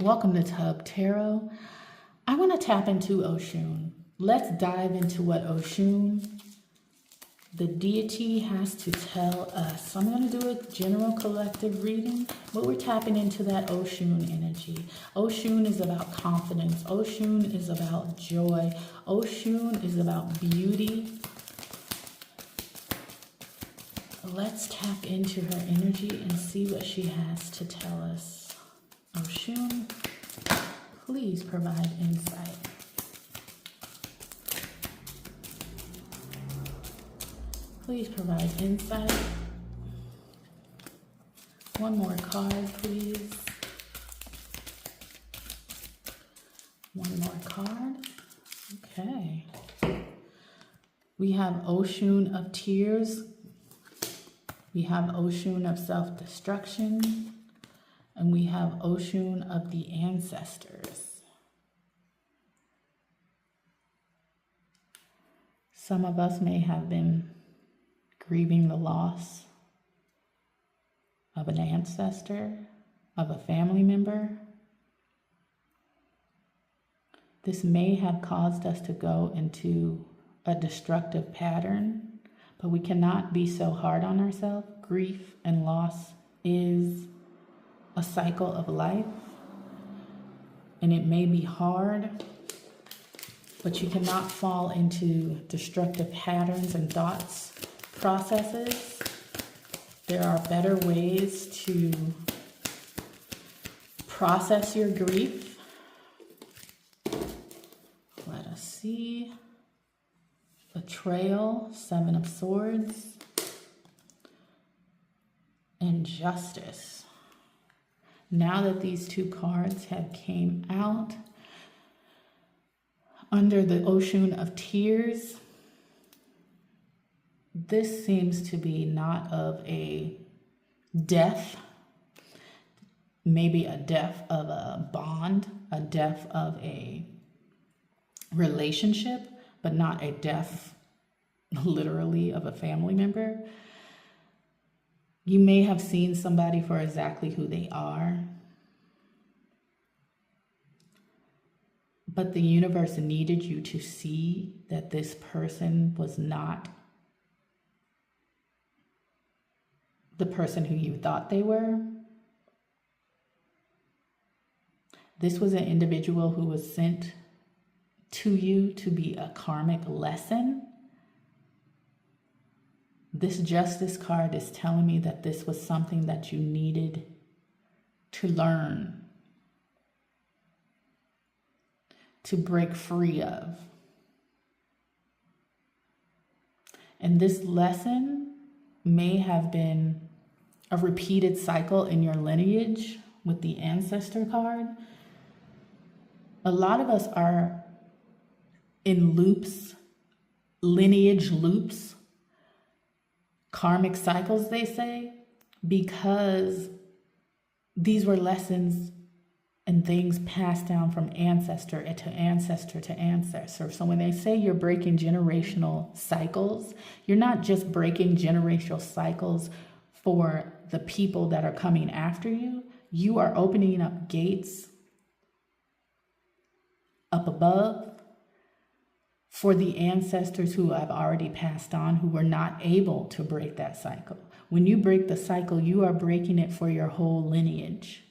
Welcome to Tub Tarot. I want to tap into Oshun. Let's dive into what Oshun, the deity, has to tell us. So I'm going to do a general collective reading, but we're tapping into that Oshun energy. Oshun is about confidence. Oshun is about joy. Oshun is about beauty. Let's tap into her energy and see what she has to tell us. Oshun, please provide insight. Please provide insight. One more card, please. One more card. Okay. We have Oshun of Tears. We have Oshun of Self-Destruction. And we have Oshun of the Ancestors. Some of us may have been grieving the loss of an ancestor, of a family member. This may have caused us to go into a destructive pattern, but we cannot be so hard on ourselves. Grief and loss is a cycle of life, and it may be hard, but you cannot fall into destructive patterns and thoughts, processes. There are better ways to process your grief. Let us see. Betrayal, Seven of Swords, and Justice. Now that these two cards have came out under the Oshun of Tears, this seems to be not of a death, maybe a death of a bond, a death of a relationship, but not a death literally of a family member. You may have seen somebody for exactly who they are, but the universe needed you to see that this person was not the person who you thought they were. This was an individual who was sent to you to be a karmic lesson. This Justice card is telling me that this was something that you needed to learn, to break free of. And this lesson may have been a repeated cycle in your lineage with the Ancestor card. A lot of us are in loops, lineage loops, karmic cycles, they say, because these were lessons and things passed down from ancestor to ancestor to ancestor. So when they say you're breaking generational cycles, you're not just breaking generational cycles for the people that are coming after you. You are opening up gates up above for the ancestors who have already passed on, who were not able to break that cycle. When you break the cycle, you are breaking it for your whole lineage,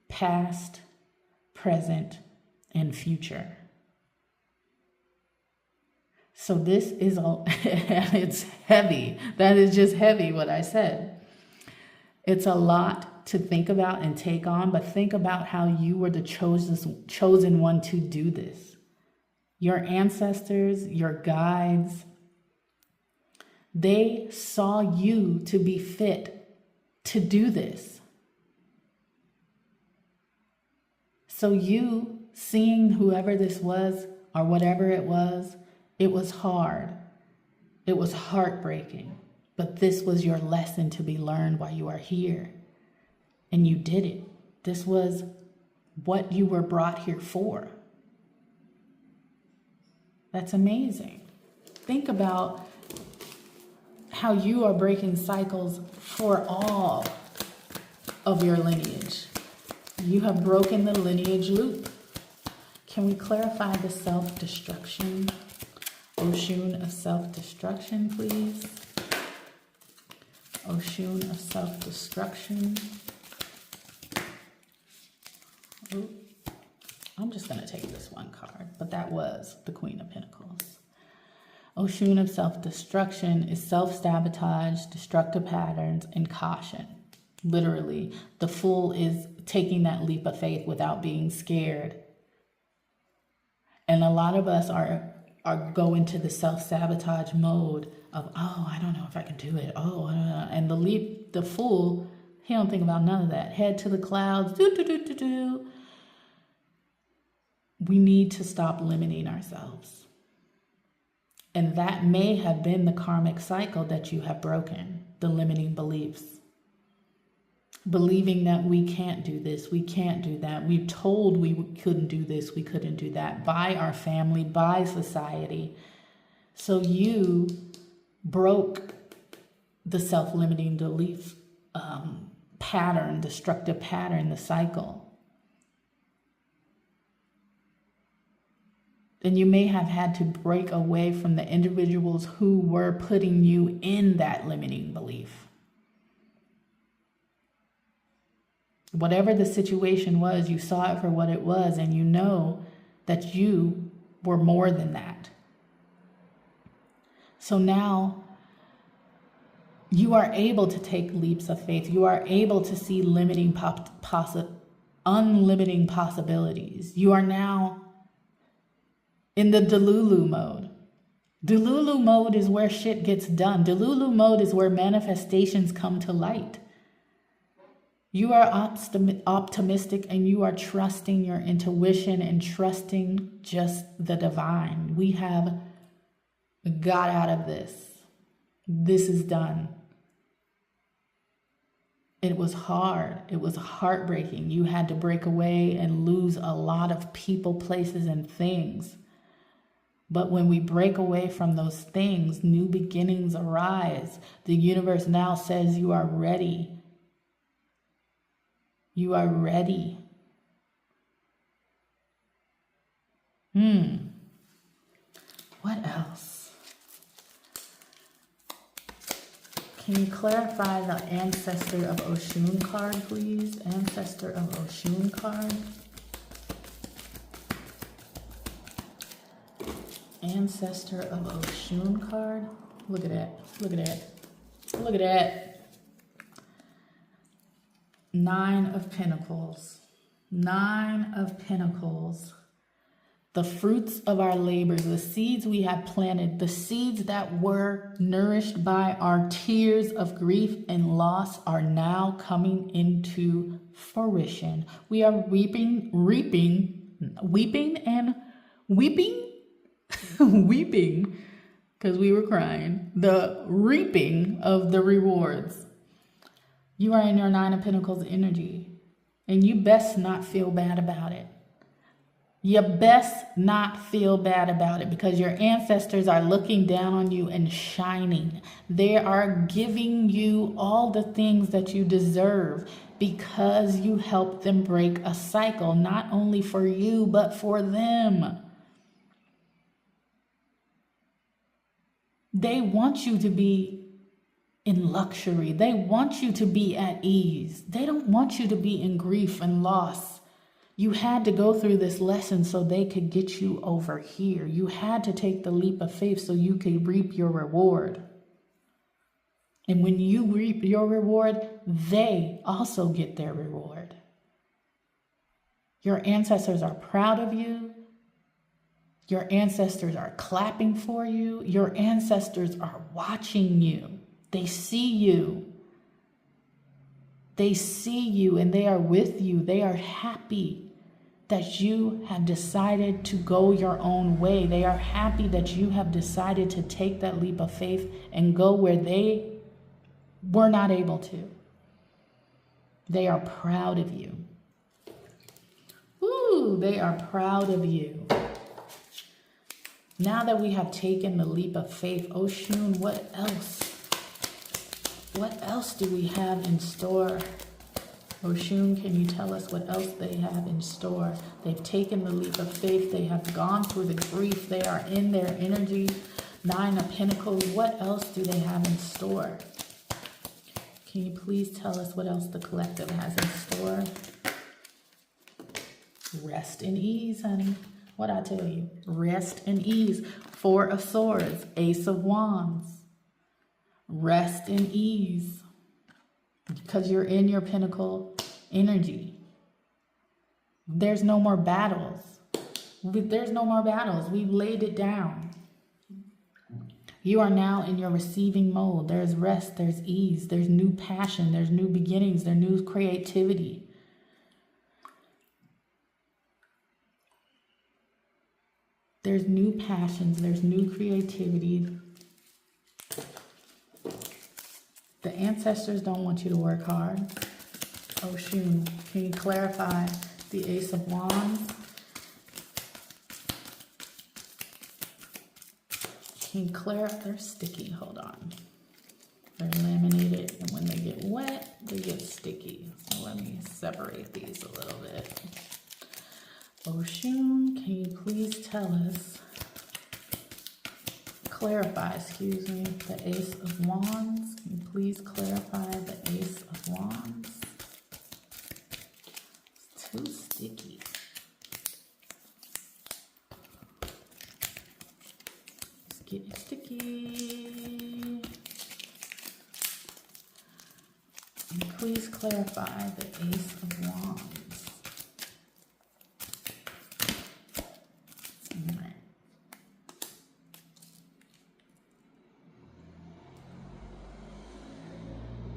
past, present, and future. So this is it's heavy. That is just heavy, what I said. It's a lot to think about and take on, but think about how you were the chosen one to do this. Your ancestors, your guides, they saw you to be fit to do this. So you, seeing whoever this was or whatever it was hard. It was heartbreaking. But this was your lesson to be learned while you are here. And you did it. This was what you were brought here for. That's amazing. Think about how you are breaking cycles for all of your lineage. You have broken the lineage loop. Can we clarify the self-destruction? Oshun of self-destruction, please. Oshun of self-destruction. Oh, I'm just going to take this one card, but that was the Queen of Pentacles. Oshun of self-destruction is self-sabotage, destructive patterns, and caution. Literally, the Fool is taking that leap of faith without being scared. And a lot of us are go into the self-sabotage mode of, oh, I don't know if I can do it. Oh, I don't know. And the Fool, he don't think about none of that. Head to the clouds. We need to stop limiting ourselves. And that may have been the karmic cycle that you have broken, the limiting beliefs. Believing that we can't do this, we can't do that. We're told we couldn't do this, we couldn't do that by our family, by society. So you broke the self-limiting belief pattern, destructive pattern, the cycle. And you may have had to break away from the individuals who were putting you in that limiting belief. Whatever the situation was, you saw it for what it was, and you know that you were more than that. So now you are able to take leaps of faith. You are able to see unlimiting possibilities. You are now in the Delulu mode. Delulu mode is where shit gets done. Delulu mode is where manifestations come to light. You are optimistic and you are trusting your intuition and trusting just the divine. We have got out of this. This is done. It was hard. It was heartbreaking. You had to break away and lose a lot of people, places, and things. But when we break away from those things, new beginnings arise. The universe now says you are ready. You are ready. What else? Can you clarify the Ancestor of Oshun card, please? Ancestor of Oshun card. Ancestor of Oshun card. Look at that. Look at that. Look at that. 9 of Pentacles. 9 of Pentacles. The fruits of our labors, the seeds we have planted, the seeds that were nourished by our tears of grief and loss are now coming into fruition. We are weeping, because we were crying, the reaping of the rewards. You are in your 9 of Pentacles energy, and you best not feel bad about it. You best not feel bad about it, because your ancestors are looking down on you and shining. They are giving you all the things that you deserve because you helped them break a cycle, not only for you, but for them. They want you to be in luxury. They want you to be at ease. They don't want you to be in grief and loss. You had to go through this lesson so they could get you over here. You had to take the leap of faith so you could reap your reward. And when you reap your reward, they also get their reward. Your ancestors are proud of you. Your ancestors are clapping for you. Your ancestors are watching you. They see you. They see you and they are with you. They are happy that you have decided to go your own way. They are happy that you have decided to take that leap of faith and go where they were not able to. They are proud of you. Ooh, they are proud of you. Now that we have taken the leap of faith, Oshun, what else? What else do we have in store? Oshun, can you tell us what else they have in store? They've taken the leap of faith. They have gone through the grief. They are in their energy. 9 of Pentacles. What else do they have in store? Can you please tell us what else the collective has in store? Rest and ease, honey. What I tell you? Rest and ease. 4 of Swords. Ace of Wands. Rest and ease. Because you're in your Pentacle energy. There's no more battles. There's no more battles. We've laid it down. You are now in your receiving mode. There's rest, there's ease, there's new passion, there's new beginnings, there's new creativity. There's new passions, there's new creativity. The ancestors don't want you to work hard. Oshun, can you clarify the Ace of Wands? Can you clarify? They're sticky. Hold on. They're laminated, and when they get wet, they get sticky. So let me separate these a little bit. Oshun, can you please tell us, clarify, excuse me, the Ace of Wands? Can you please clarify the Ace of Wands? It's too sticky. It's getting sticky. And please clarify the Ace of Wands.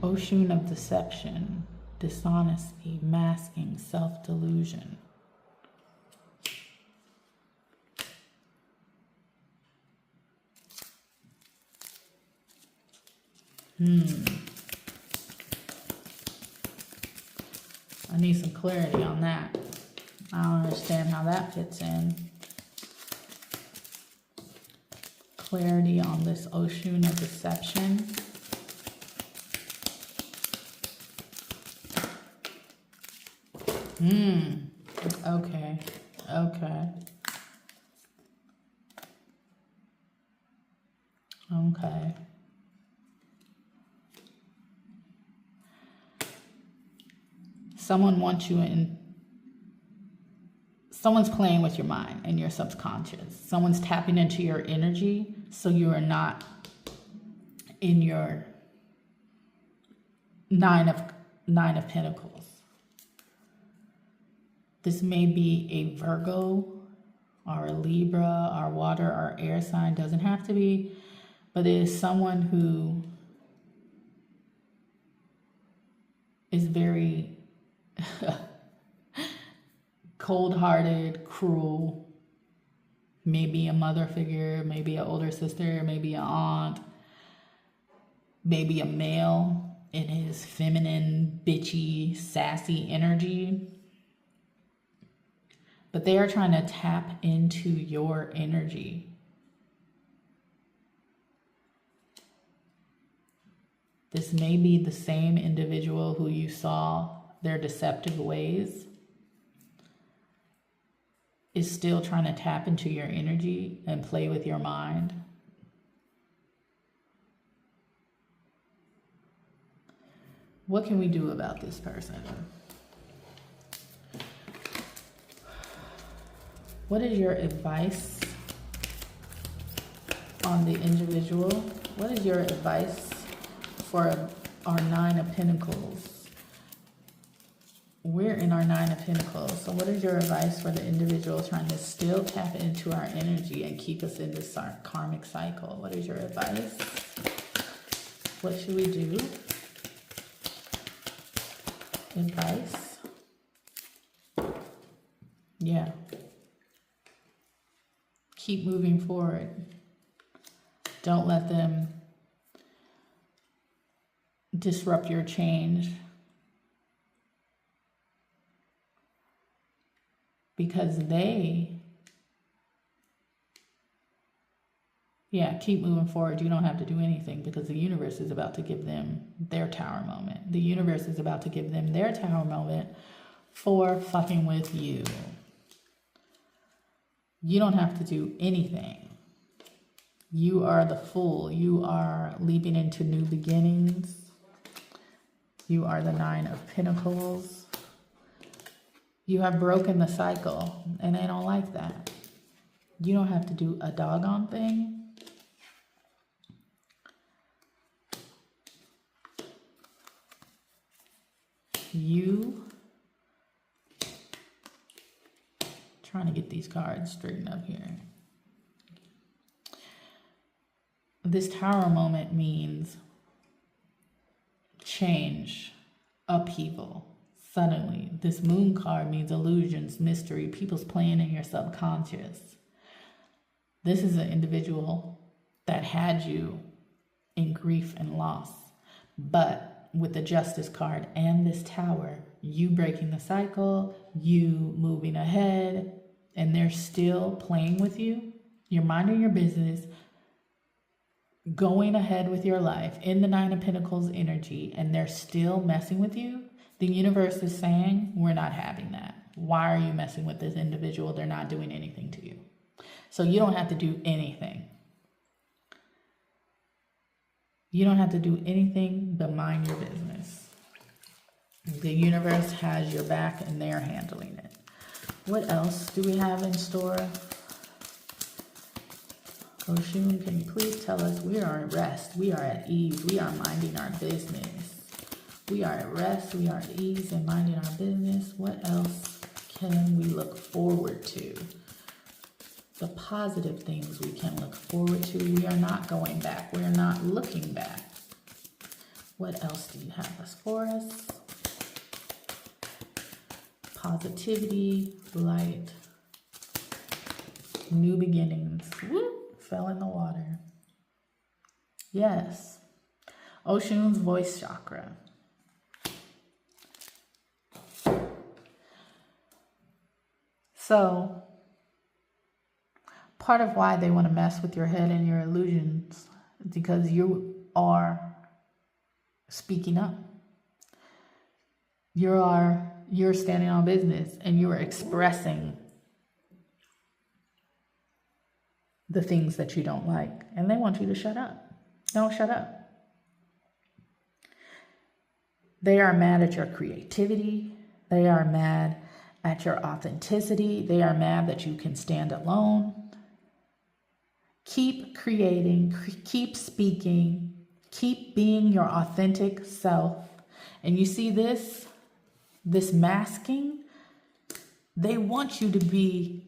Oshun of deception, dishonesty, masking, self-delusion. I need some clarity on that. I don't understand how that fits in. Clarity on this Oshun of deception. Okay. Someone wants you in, someone's playing with your mind and your subconscious. Someone's tapping into your energy so you are not in your nine of Pentacles. This may be a Virgo or a Libra or water or air sign. Doesn't have to be, but it is someone who is very cold-hearted, cruel, maybe a mother figure, maybe an older sister, maybe an aunt, maybe a male in his feminine, bitchy, sassy energy. But they are trying to tap into your energy. This may be the same individual who you saw their deceptive ways is still trying to tap into your energy and play with your mind. What can we do about this person? What is your advice on the individual? What is your advice for our Nine of Pentacles? We're in our Nine of Pentacles. So what is your advice for the individual trying to still tap into our energy and keep us in this karmic cycle? What is your advice? What should we do? Advice? Yeah. Keep moving forward. Don't let them disrupt your change. Because they Yeah, keep moving forward. You don't have to do anything because the universe is about to give them their tower moment. The universe is about to give them their tower moment for fucking with you. You don't have to do anything. You are the Fool. You are leaping into new beginnings. You are the Nine of Pentacles. You have broken the cycle, and they don't like that. You don't have to do a doggone thing. You, trying to get these cards straightened up here. This Tower moment means change, upheaval, suddenly. This Moon card means illusions, mystery, people's playing in your subconscious. This is an individual that had you in grief and loss, but with the Justice card and this Tower, you breaking the cycle, you moving ahead, and they're still playing with you. You're minding your business, going ahead with your life in the Nine of Pentacles energy, and they're still messing with you. The universe is saying, we're not having that. Why are you messing with this individual? They're not doing anything to you. So you don't have to do anything. You don't have to do anything but mind your business. The universe has your back and they're handling it. What else do we have in store? Oshun, can you please tell us we are at rest, we are at ease, we are minding our business. We are at rest, we are at ease and minding our business. What else can we look forward to? The positive things we can look forward to. We are not going back. We are not looking back. What else do you have for us? Positivity, light, new beginnings. Whoop, fell in the water. Yes. Oshun's voice chakra. So, part of why they want to mess with your head and your illusions is because you are speaking up. You're standing on business and you're expressing the things that you don't like. And they want you to shut up. Don't shut up. They are mad at your creativity. They are mad at your authenticity. They are mad that you can stand alone. Keep creating, keep speaking, keep being your authentic self. And you see this masking, they want you to be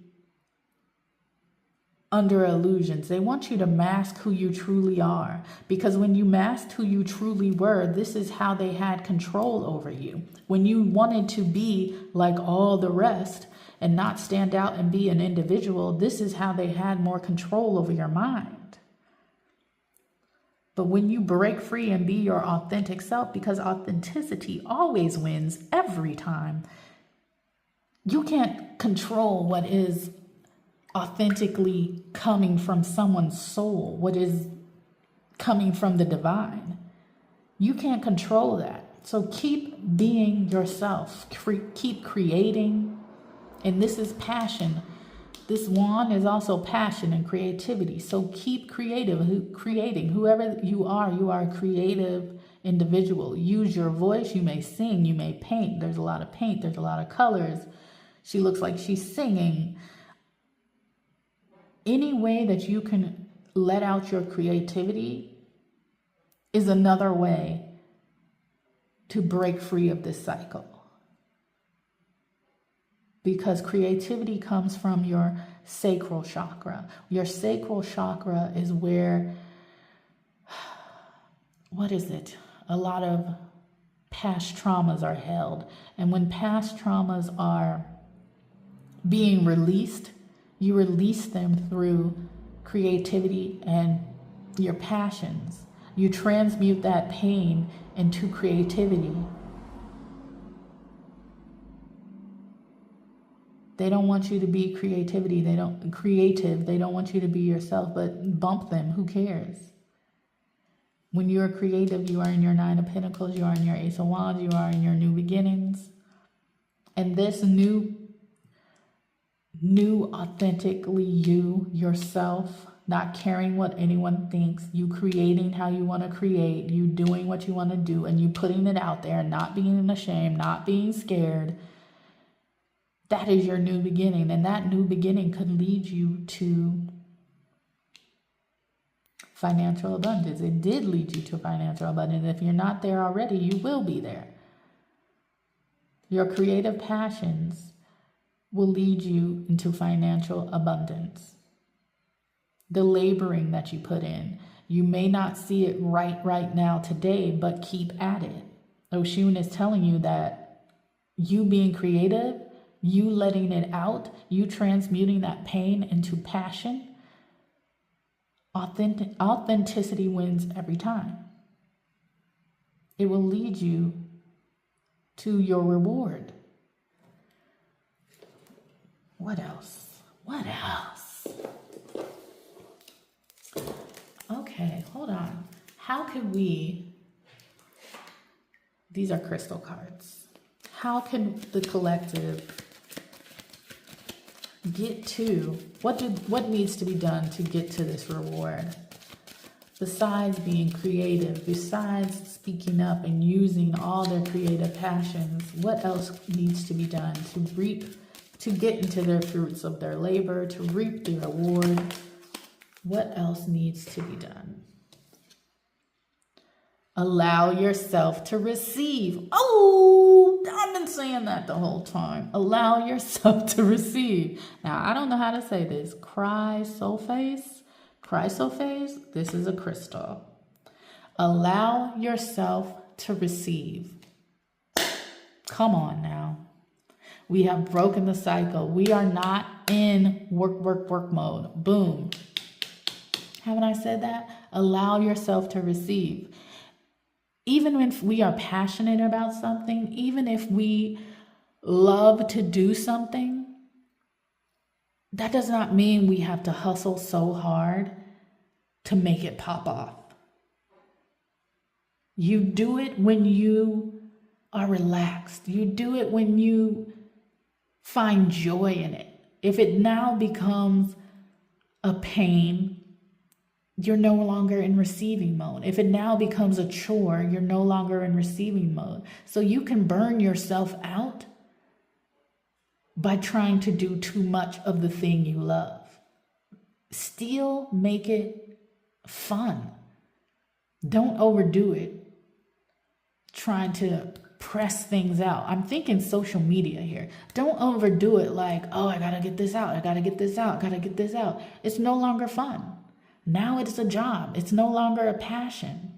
under illusions. They want you to mask who you truly are. Because when you masked who you truly were, this is how they had control over you. When you wanted to be like all the rest and not stand out and be an individual, this is how they had more control over your mind. But when you break free and be your authentic self, because authenticity always wins every time, you can't control what is authentically coming from someone's soul, what is coming from the divine. You can't control that. So keep being yourself, keep creating. And this is passion. This wand is also passion and creativity. So keep creating. Whoever you are a creative individual. Use your voice. You may sing, you may paint. There's a lot of paint, there's a lot of colors. She looks like she's singing. Any way that you can let out your creativity is another way to break free of this cycle. Because creativity comes from your sacral chakra. Your sacral chakra is where, what is it? A lot of past traumas are held. And when past traumas are being released, you release them through creativity and your passions. You transmute that pain into creativity. They don't want you to be creative. They don't want you to be yourself, but bump them. Who cares? When you're creative, you are in your Nine of Pentacles, you are in your Ace of Wands, you are in your new beginnings. And this new authentically you, yourself, not caring what anyone thinks, you creating how you want to create, you doing what you want to do, and you putting it out there, not being ashamed, not being scared. That is your new beginning. And that new beginning could lead you to financial abundance. It did lead you to financial abundance. If you're not there already, you will be there. Your creative passions will lead you into financial abundance. The laboring that you put in, you may not see it right now today, but keep at it. Oshun is telling you that you being creative, you letting it out, you transmuting that pain into passion, authenticity wins every time. It will lead you to your reward. What else? What else? Okay, hold on. How can we, these are crystal cards. How can the collective get to, what needs to be done to get to this reward? Besides being creative, besides speaking up and using all their creative passions, what else needs to be done to get into their fruits of their labor, to reap the reward? What else needs to be done? Allow yourself to receive. Oh, I've been saying that the whole time. Allow yourself to receive. Now, I don't know how to say this. Chrysoprase. This is a crystal. Allow yourself to receive. Come on now. We have broken the cycle. We are not in work mode. Boom. Haven't I said that? Allow yourself to receive. Even if we are passionate about something, even if we love to do something, that does not mean we have to hustle so hard to make it pop off. You do it when you are relaxed. You do it when you find joy in it. If it now becomes a pain, you're no longer in receiving mode. If it now becomes a chore, you're no longer in receiving mode. So you can burn yourself out by trying to do too much of the thing you love. Still make it fun. Don't overdo it trying to press things out. I'm thinking social media here. Don't overdo it like, oh, I gotta get this out. I gotta get this out. Gotta get this out. It's no longer fun. Now it's a job. It's no longer a passion.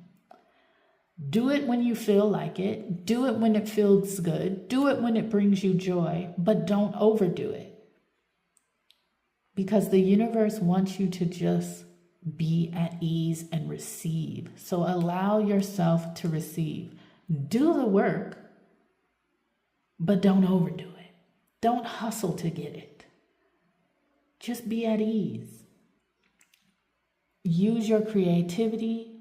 Do it when you feel like it. Do it when it feels good. Do it when it brings you joy, but don't overdo it. Because the universe wants you to just be at ease and receive. So allow yourself to receive. Do the work, but don't overdo it. Don't hustle to get it. Just be at ease. Use your creativity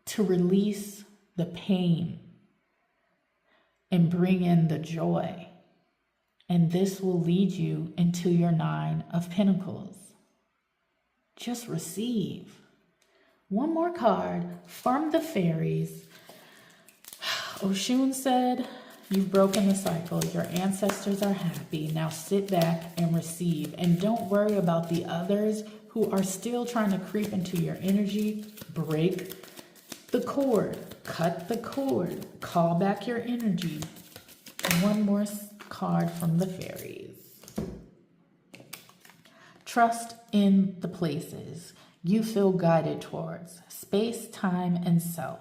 to release the pain and bring in the joy. And this will lead you into your Nine of Pentacles. Just receive. One more card from the fairies. Oshun said, you've broken the cycle. Your ancestors are happy. Now sit back and receive. And don't worry about the others who are still trying to creep into your energy. Break the cord. Cut the cord. Call back your energy. One more card from the fairies. Trust in the places you feel guided towards. Space, time, and self.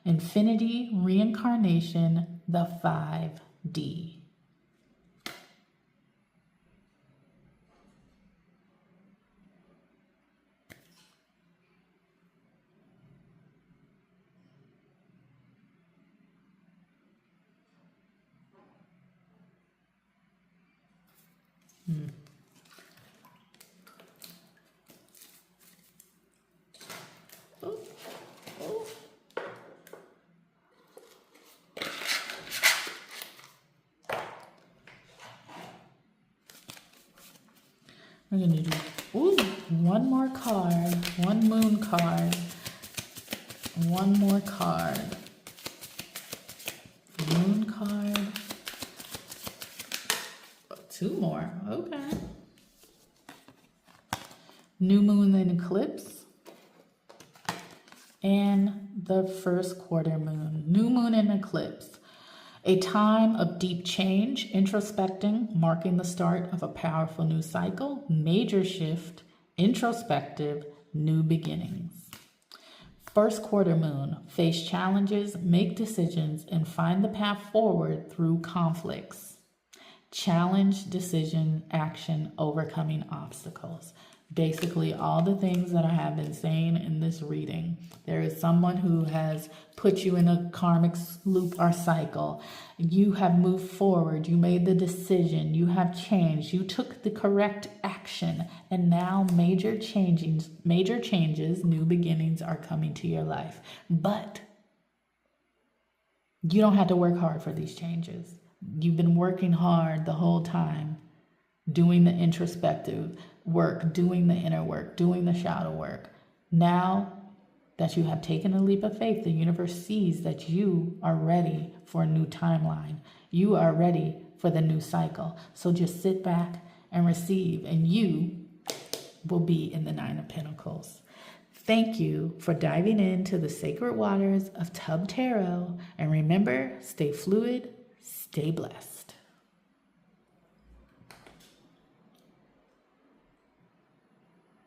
Infinity, reincarnation, the 5D. Ooh, ooh. We're going to do one more card, one moon card, one more card, moon card, two more, okay. New moon and eclipse, and the first quarter moon. New moon and eclipse. A time of deep change, introspecting, marking the start of a powerful new cycle, major shift, introspective, new beginnings. First quarter moon, face challenges, make decisions, and find the path forward through conflicts. Challenge, decision, action, overcoming obstacles. Basically, all the things that I have been saying in this reading. There is someone who has put you in a karmic loop or cycle. You have moved forward. You made the decision. You have changed. You took the correct action. And now major changes, new beginnings are coming to your life. But you don't have to work hard for these changes. You've been working hard the whole time, doing the introspective work, doing the inner work, doing the shadow work. Now that you have taken a leap of faith, the universe sees that you are ready for a new timeline. You are ready for the new cycle. So just sit back and receive, and you will be in the Nine of Pentacles. Thank you for diving into the sacred waters of Tub Tarot. And remember, stay fluid, stay blessed.